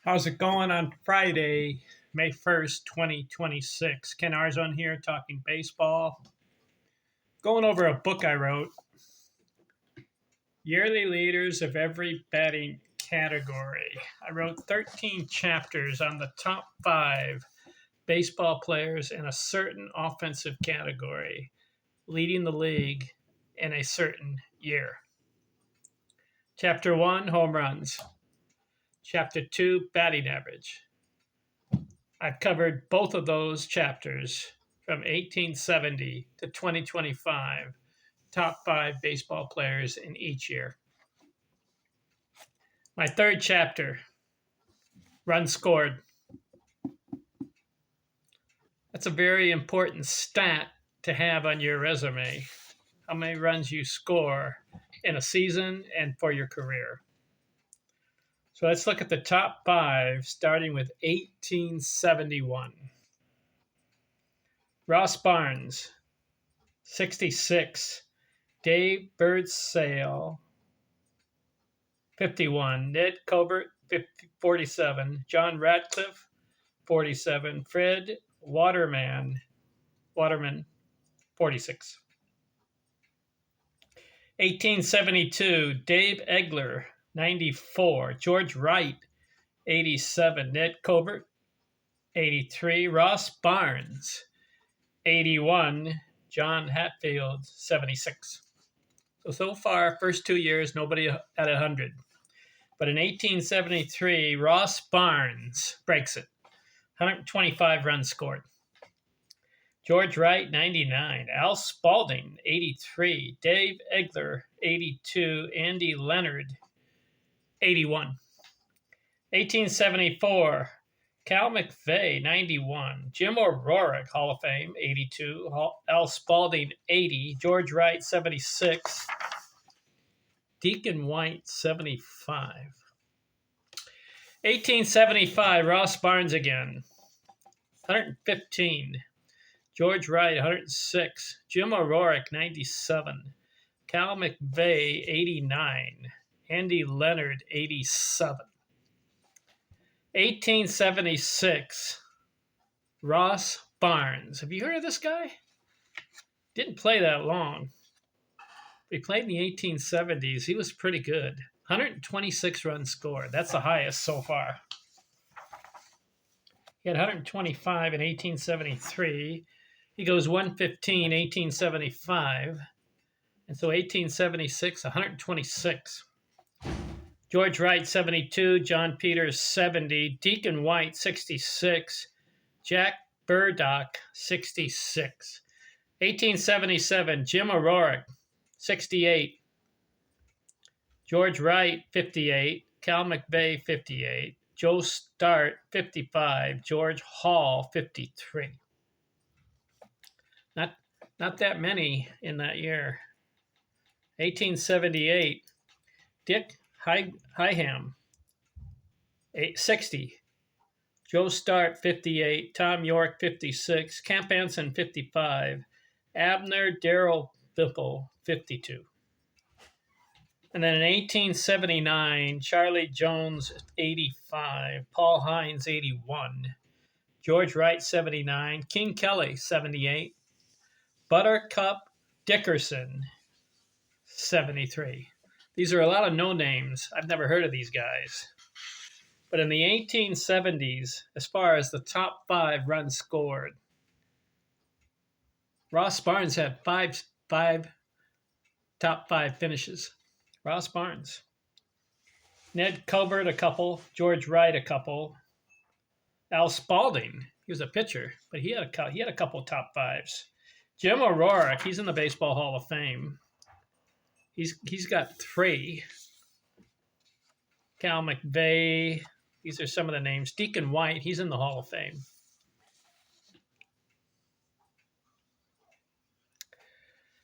How's it going on Friday, May 1st, 2026? Ken Arzon here talking baseball. Going over a book I wrote, Yearly Leaders of Every Batting Category. I wrote 13 chapters on the top five baseball players in a certain offensive category, leading the league in a certain year. Chapter 1, home runs. Chapter 2, batting average. I've covered both of those chapters from 1870 to 2025, top five baseball players in each year. My third chapter, runs scored. That's a very important stat to have on your resume, how many runs you score in a season and for your career. So let's look at the top five, starting with 1871. Ross Barnes, 66. Dave Birdsale, 51. Ned Colbert, 47. John Ratcliffe, 47. Fred Waterman, 46. 1872, Dave Egler, 94. George Wright, 87. Ned Colbert, 83. Ross Barnes, 81. John Hatfield, 76. So far, first 2 years, nobody at 100. But in 1873, Ross Barnes breaks it. 125 runs scored. George Wright, 99. Al Spalding, 83. Dave Egler, 82. Andy Leonard, 81. 1874, Cal McVeigh, 91. Jim O'Rourke, Hall of Fame, 82. Al Spalding, 80. George Wright, 76. Deacon White, 75. 1875, Ross Barnes again, 115. George Wright, 106. Jim O'Rourke, 97. Cal McVeigh, 89. Andy Leonard, 87. 1876, Ross Barnes. Have you heard of this guy? Didn't play that long. He played in the 1870s. He was pretty good. 126 runs scored. That's the highest so far. He had 125 in 1873. He goes 115, 1875. And so 1876, 126. George Wright, 72. John Peters, 70. Deacon White, 66. Jack Burdock, 66. 1877, Jim O'Rourke, 68. George Wright, 58. Cal McVeigh, 58. Joe Start, 55. George Hall, 53. Not that many in that year. 1878, Dick Hyham, 60. Joe Start, 58. Tom York, 56. Camp Anson, 55. Abner Darrell Biffle, 52. And then in 1879, Charlie Jones, 85. Paul Hines, 81. George Wright, 79. King Kelly, 78. Buttercup Dickerson, 73. These are a lot of no names. I've never heard of these guys. But in the 1870s, as far as the top five runs scored, Ross Barnes had five top five finishes. Ross Barnes. Ned Colbert, a couple. George Wright, a couple. Al Spalding, he was a pitcher, but he had a couple top fives. Jim O'Rourke, he's in the Baseball Hall of Fame. He's got 3. Cal McVeigh, these are some of the names. Deacon White, he's in the Hall of Fame.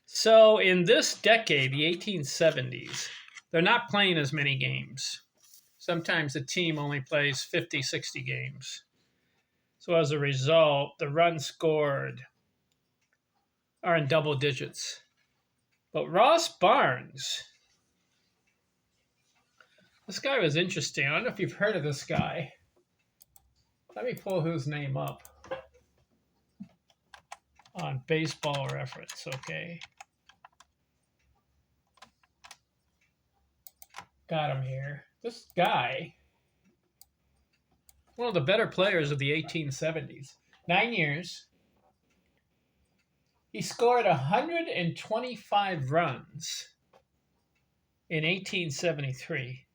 So in this decade, the 1870s, they're not playing as many games. Sometimes a team only plays 50, 60 games. So as a result, the runs scored are in double digits. But Ross Barnes, this guy was interesting. I don't know if you've heard of this guy. Let me pull whose name up on Baseball Reference, okay? Got him here. This guy, one of the better players of the 1870s. 9 years. He scored 125 runs in 1873.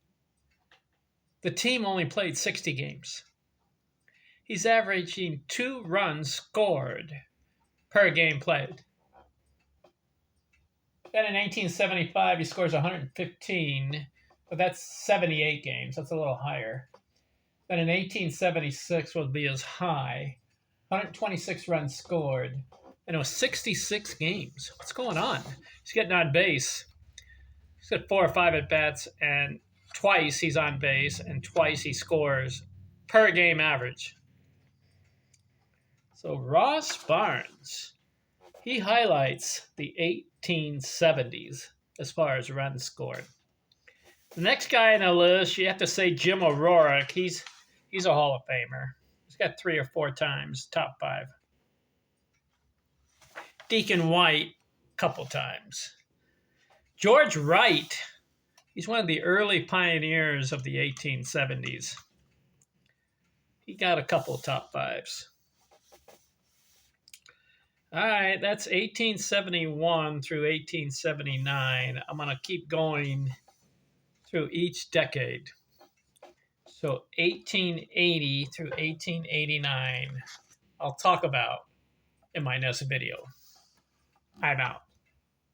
The team only played 60 games. He's averaging 2 runs scored per game played. Then in 1875, he scores 115, but that's 78 games. That's a little higher. Then in 1876 will be his high, 126 runs scored, and it was 66 games. What's going on? He's getting on base. He's got 4 or 5 at bats, and twice he's on base, and twice he scores per game average. So Ross Barnes, he highlights the 1870s as far as runs scored. The next guy on the list, you have to say Jim O'Rourke. He's a Hall of Famer. He's got 3 or 4 times, top 5. Deacon White, a couple times. George Wright, he's one of the early pioneers of the 1870s. He got a couple top 5s. All right, that's 1871 through 1879. I'm going to keep going through each decade. So 1880 through 1889, I'll talk about in my next video. I'm out.